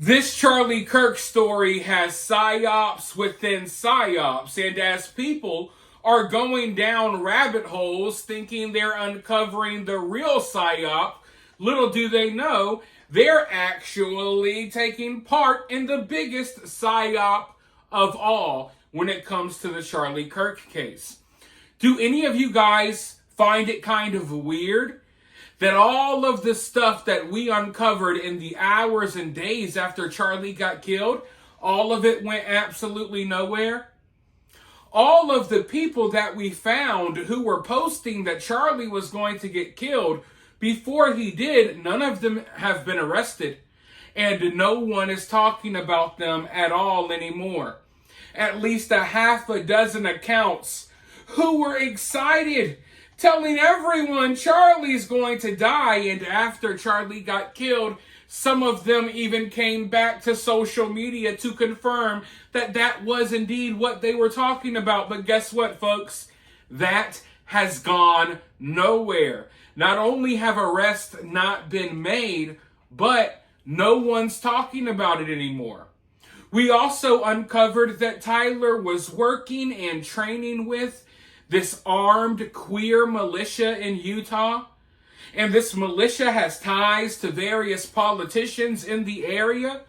This Charlie Kirk story has psyops within psyops, and as people are going down rabbit holes thinking they're uncovering the real psyop, little do they know they're actually taking part in the biggest psyop of all when it comes to the Charlie Kirk case. Do any of you guys find it kind of weird that all of the stuff that we uncovered in the hours and days after Charlie got killed, all of it went absolutely nowhere? All of the people that we found who were posting that Charlie was going to get killed before he did, none of them have been arrested. And no one is talking about them at all anymore. At least a half a dozen accounts who were excited, telling everyone Charlie's going to die. And after Charlie got killed, some of them even came back to social media to confirm that that was indeed what they were talking about. But guess what, folks? That has gone nowhere. Not only have arrests not been made, but no one's talking about it anymore. We also uncovered that Tyler was working and training with this armed queer militia in Utah. And this militia has ties to various politicians in the area.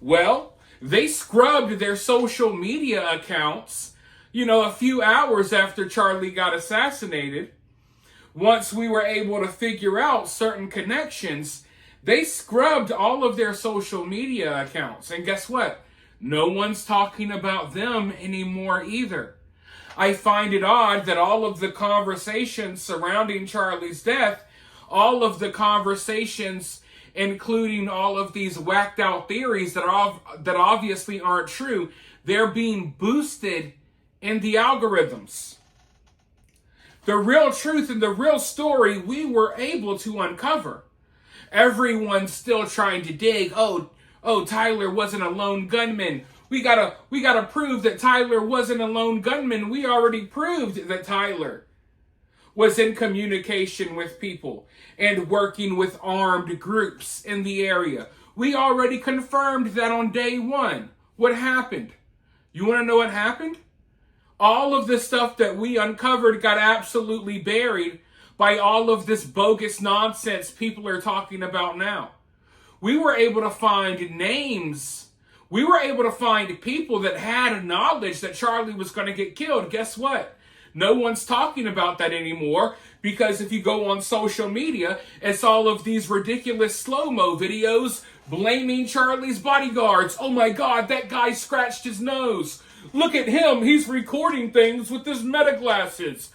Well, they scrubbed their social media accounts, a few hours after Charlie got assassinated. Once we were able to figure out certain connections, they scrubbed all of their social media accounts. And guess what? No one's talking about them anymore either. I find it odd that all of the conversations surrounding Charlie's death, all of the conversations including all of these whacked out theories that obviously aren't true, they're being boosted in the algorithms. The real truth and the real story we were able to uncover. Everyone's still trying to dig, oh, Tyler wasn't a lone gunman. We gotta prove that Tyler wasn't a lone gunman. We already proved that Tyler was in communication with people and working with armed groups in the area. We already confirmed that on day one. What happened? You want to know what happened? All of the stuff that we uncovered got absolutely buried by all of this bogus nonsense people are talking about now. We were able to find names. We were able to find people that had knowledge that Charlie was going to get killed. Guess what? No one's talking about that anymore because if you go on social media, it's all of these ridiculous slow-mo videos blaming Charlie's bodyguards. Oh my God, that guy scratched his nose. Look at him. He's recording things with his meta glasses.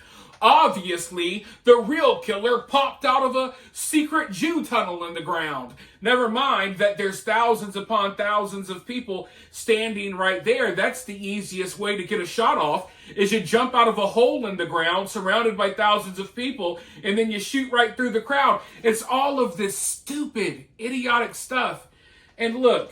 Obviously, the real killer popped out of a secret Jew tunnel in the ground. Never mind that there's thousands upon thousands of people standing right there. That's the easiest way to get a shot off, is you jump out of a hole in the ground surrounded by thousands of people, and then you shoot right through the crowd. It's all of this stupid, idiotic stuff. And look,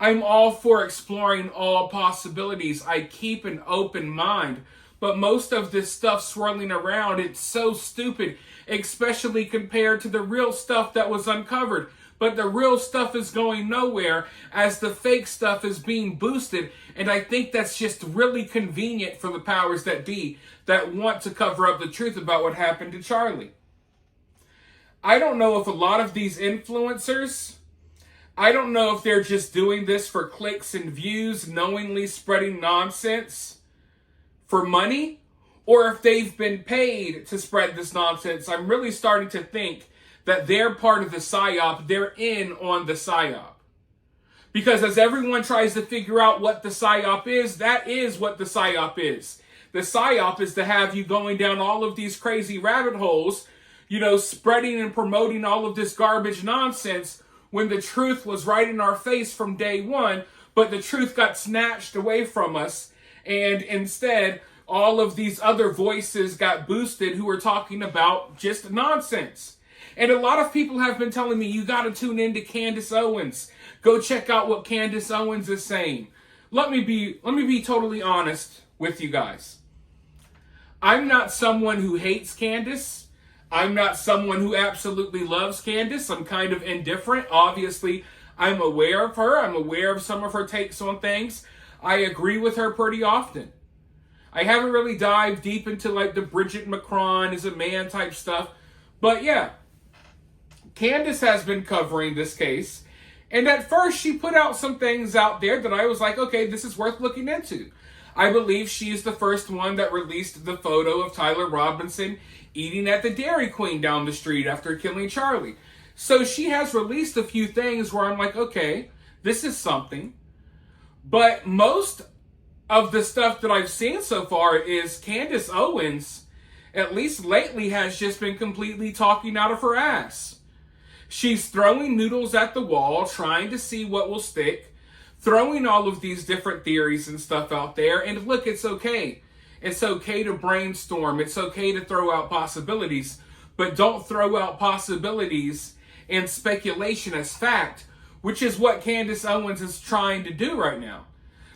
I'm all for exploring all possibilities. I keep an open mind. But most of this stuff swirling around, it's so stupid, especially compared to the real stuff that was uncovered. But the real stuff is going nowhere as the fake stuff is being boosted. And I think that's just really convenient for the powers that be that want to cover up the truth about what happened to Charlie. I don't know if a lot of these influencers, I don't know if they're just doing this for clicks and views, knowingly spreading nonsense for money, or if they've been paid to spread this nonsense. I'm really starting to think that they're part of the psyop. They're in on the psyop. Because as everyone tries to figure out what the psyop is, that is what the psyop is. The psyop is to have you going down all of these crazy rabbit holes, spreading and promoting all of this garbage nonsense when the truth was right in our face from day one, but the truth got snatched away from us. And instead, all of these other voices got boosted who were talking about just nonsense. And a lot of people have been telling me, you got to tune into Candace Owens. Go check out what Candace Owens is saying. Let me be totally honest with you guys. I'm not someone who hates Candace. I'm not someone who absolutely loves Candace. I'm kind of indifferent. Obviously, I'm aware of her. I'm aware of some of her takes on things. I agree with her pretty often. I haven't really dived deep into like the Bridget Macron is a man type stuff. But yeah, Candace has been covering this case. And at first she put out some things out there that I was like, okay, this is worth looking into. I believe she's the first one that released the photo of Tyler Robinson eating at the Dairy Queen down the street after killing Charlie. So she has released a few things where I'm like, okay, this is something. But most of the stuff that I've seen so far is Candace Owens, at least lately, has just been completely talking out of her ass. She's throwing noodles at the wall, trying to see what will stick, throwing all of these different theories and stuff out there. And look, it's okay. It's okay to brainstorm. It's okay to throw out possibilities. But don't throw out possibilities and speculation as fact, which is what Candace Owens is trying to do right now.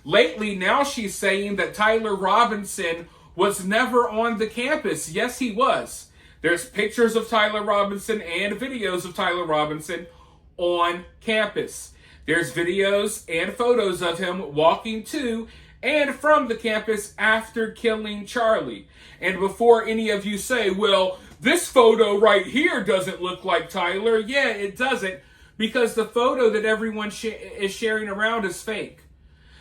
Lately, now she's saying that Tyler Robinson was never on the campus. Yes, he was. There's pictures of Tyler Robinson and videos of Tyler Robinson on campus. There's videos and photos of him walking to and from the campus after killing Charlie. And before any of you say, well, this photo right here doesn't look like Tyler. Yeah, it doesn't, because the photo that everyone is sharing around is fake.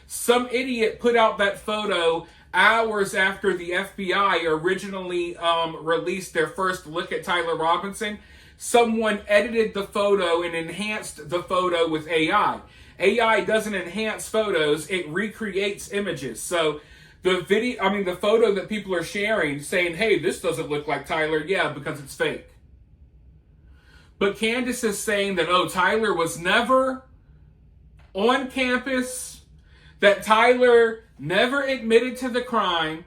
Some idiot put out that photo hours after the FBI originally released their first look at Tyler Robinson. Someone edited the photo and enhanced the photo with AI. AI doesn't enhance photos, it recreates images. So the photo that people are sharing saying, hey, this doesn't look like Tyler, yeah, because it's fake. But Candace is saying that, oh, Tyler was never on campus, that Tyler never admitted to the crime,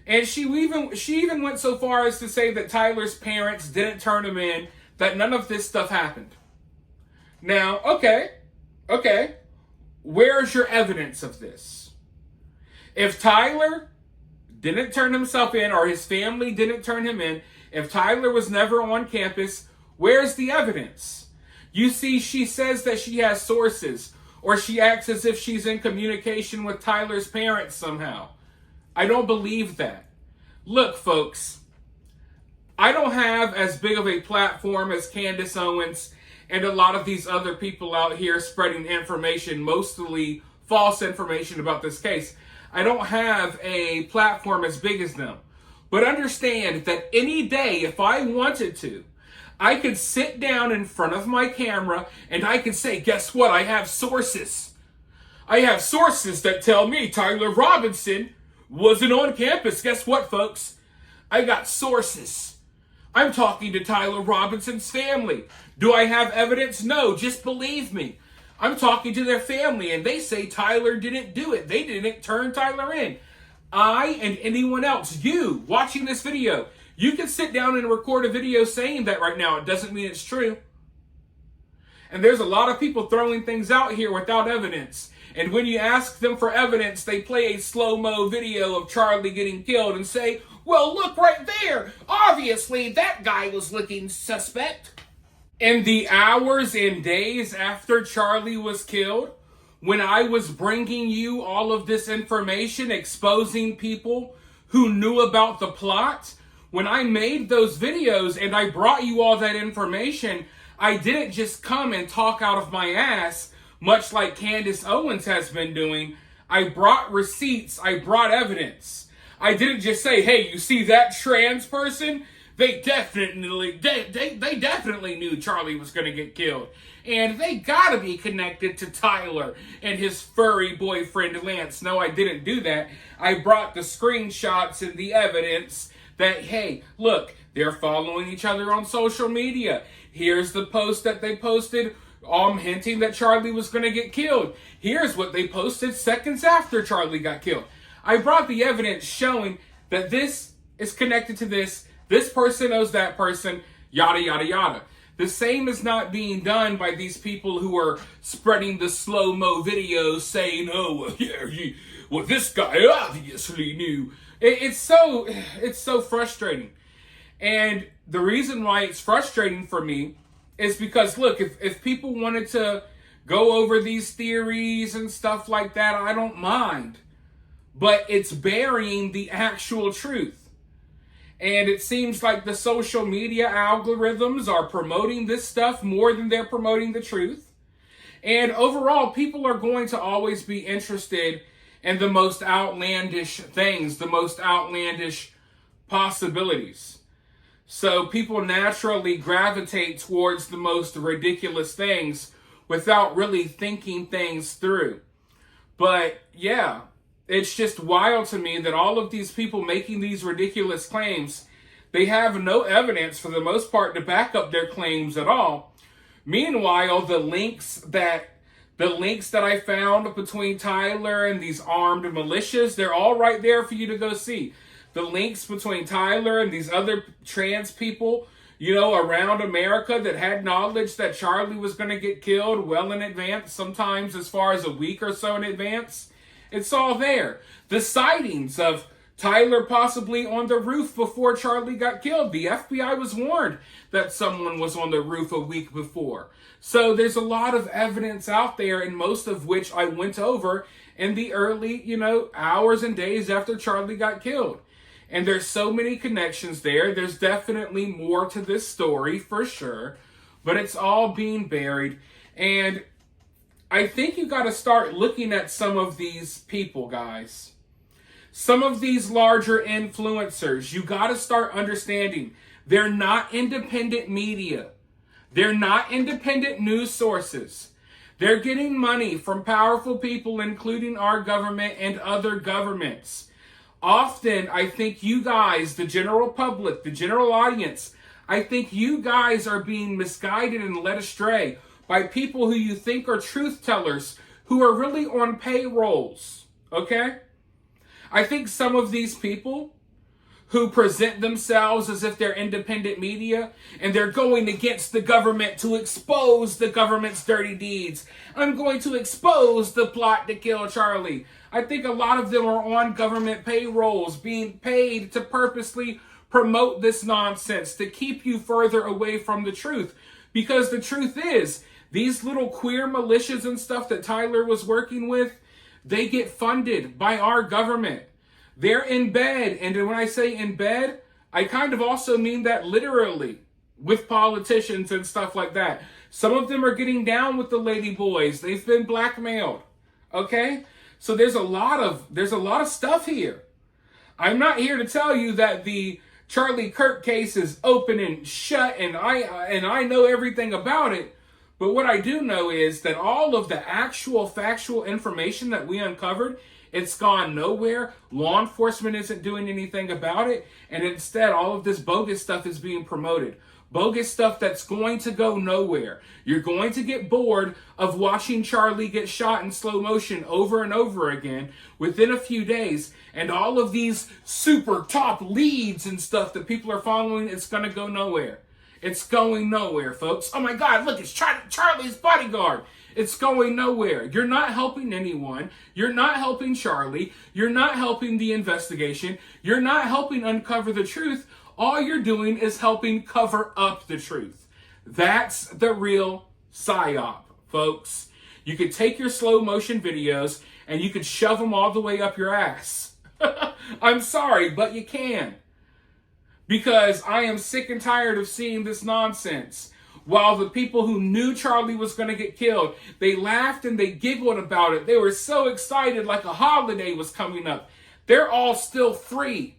and she even went so far as to say that Tyler's parents didn't turn him in, that none of this stuff happened. Now, okay, where's your evidence of this? If Tyler didn't turn himself in, or his family didn't turn him in, if Tyler was never on campus, where's the evidence? You see, she says that she has sources, or she acts as if she's in communication with Tyler's parents somehow. I don't believe that. Look, folks, I don't have as big of a platform as Candace Owens and a lot of these other people out here spreading information, mostly false information about this case. I don't have a platform as big as them. But understand that any day, if I wanted to, I could sit down in front of my camera and I could say, guess what? I have sources. I have sources that tell me Tyler Robinson wasn't on campus. Guess what, folks? I got sources. I'm talking to Tyler Robinson's family. Do I have evidence? No, just believe me. I'm talking to their family and they say Tyler didn't do it. They didn't turn Tyler in. I and anyone else, you watching this video, you can sit down and record a video saying that right now. It doesn't mean it's true. And there's a lot of people throwing things out here without evidence. And when you ask them for evidence, they play a slow-mo video of Charlie getting killed and say, well, look right there. Obviously, that guy was looking suspect. In the hours and days after Charlie was killed, when I was bringing you all of this information, exposing people who knew about the plot, when I made those videos and I brought you all that information, I didn't just come and talk out of my ass, much like Candace Owens has been doing. I brought receipts, I brought evidence. I didn't just say, hey, you see that trans person? They definitely knew Charlie was going to get killed. And they got to be connected to Tyler and his furry boyfriend, Lance. No, I didn't do that. I brought the screenshots and the evidence that, hey, look, they're following each other on social media. Here's the post that they posted hinting that Charlie was going to get killed. Here's what they posted seconds after Charlie got killed. I brought the evidence showing that this is connected to this. This person knows that person, yada, yada, yada. The same is not being done by these people who are spreading the slow-mo videos saying, oh, well, yeah, well, this guy obviously knew. It's so frustrating. And the reason why it's frustrating for me is because, look, if people wanted to go over these theories and stuff like that. I don't mind. But it's burying the actual truth. And it seems like the social media algorithms are promoting this stuff more than they're promoting the truth. And overall, people are going to always be interested in the most outlandish things, the most outlandish possibilities. So people naturally gravitate towards the most ridiculous things without really thinking things through. But yeah, it's just wild to me that all of these people making these ridiculous claims, they have no evidence for the most part to back up their claims at all. Meanwhile, the links that I found between Tyler and these armed militias, they're all right there for you to go see. The links between Tyler and these other trans people, around America that had knowledge that Charlie was going to get killed well in advance, sometimes as far as a week or so in advance. It's all there. The sightings of Tyler possibly on the roof before Charlie got killed. The FBI was warned that someone was on the roof a week before. So there's a lot of evidence out there, and most of which I went over in the early, hours and days after Charlie got killed. And there's so many connections there. There's definitely more to this story for sure, but it's all being buried. And I think you got to start looking at some of these people, guys. Some of these larger influencers, you got to start understanding they're not independent media. They're not independent news sources. They're getting money from powerful people, including our government and other governments. Often, I think you guys, the general public, the general audience, I think you guys are being misguided and led astray by people who you think are truth tellers who are really on payrolls, okay? I think some of these people who present themselves as if they're independent media and they're going against the government to expose the government's dirty deeds. I'm going to expose the plot to kill Charlie. I think a lot of them are on government payrolls being paid to purposely promote this nonsense to keep you further away from the truth. Because the truth is, these little queer militias and stuff that Tyler was working with, they get funded by our government. They're in bed, and when I say in bed, I kind of also mean that literally with politicians and stuff like that. Some of them are getting down with the lady boys. They've been blackmailed, okay? So there's a lot of stuff here. I'm not here to tell you that the Charlie Kirk case is open and shut and I know everything about it. But what I do know is that all of the actual factual information that we uncovered, it's gone nowhere. Law enforcement isn't doing anything about it. And instead, all of this bogus stuff is being promoted. Bogus stuff that's going to go nowhere. You're going to get bored of watching Charlie get shot in slow motion over and over again within a few days. And all of these super top leads and stuff that people are following, it's going to go nowhere. It's going nowhere, folks. Oh my God, look, it's Charlie's bodyguard. It's going nowhere. You're not helping anyone. You're not helping Charlie. You're not helping the investigation. You're not helping uncover the truth. All you're doing is helping cover up the truth. That's the real PSYOP, folks. You could take your slow motion videos and you could shove them all the way up your ass. I'm sorry, but you can. Because I am sick and tired of seeing this nonsense. While the people who knew Charlie was going to get killed, they laughed and they giggled about it. They were so excited like a holiday was coming up. They're all still free.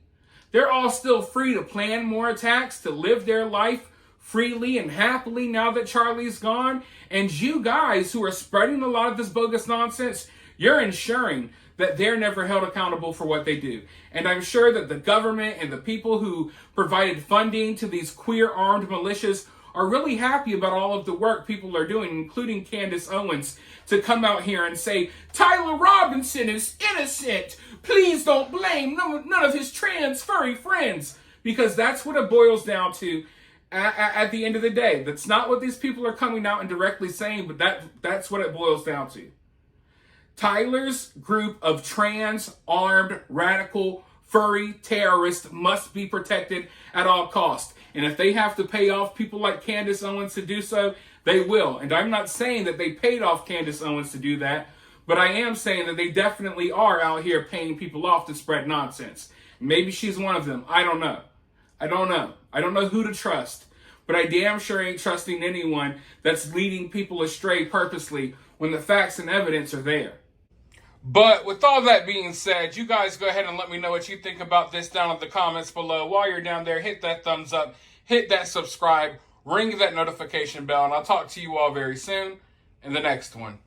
They're all still free to plan more attacks, to live their life freely and happily now that Charlie's gone. And you guys who are spreading a lot of this bogus nonsense, you're ensuring that they're never held accountable for what they do. And I'm sure that the government and the people who provided funding to these queer armed militias are really happy about all of the work people are doing, including Candace Owens, to come out here and say, Tyler Robinson is innocent. Please don't blame none of his trans furry friends. Because that's what it boils down to at the end of the day. That's not what these people are coming out and directly saying, but that's what it boils down to. Tyler's group of trans, armed, radical, furry terrorists must be protected at all costs. And if they have to pay off people like Candace Owens to do so, They will. And I'm not saying that they paid off Candace Owens to do that, but I am saying that they definitely are out here paying people off to spread nonsense. Maybe she's one of them. I don't know. I don't know who to trust. But I damn sure ain't trusting anyone that's leading people astray purposely when the facts and evidence are there. But with all that being said, you guys go ahead and let me know what you think about this down in the comments below. While you're down there, hit that thumbs up, hit that subscribe, ring that notification bell, and I'll talk to you all very soon in the next one.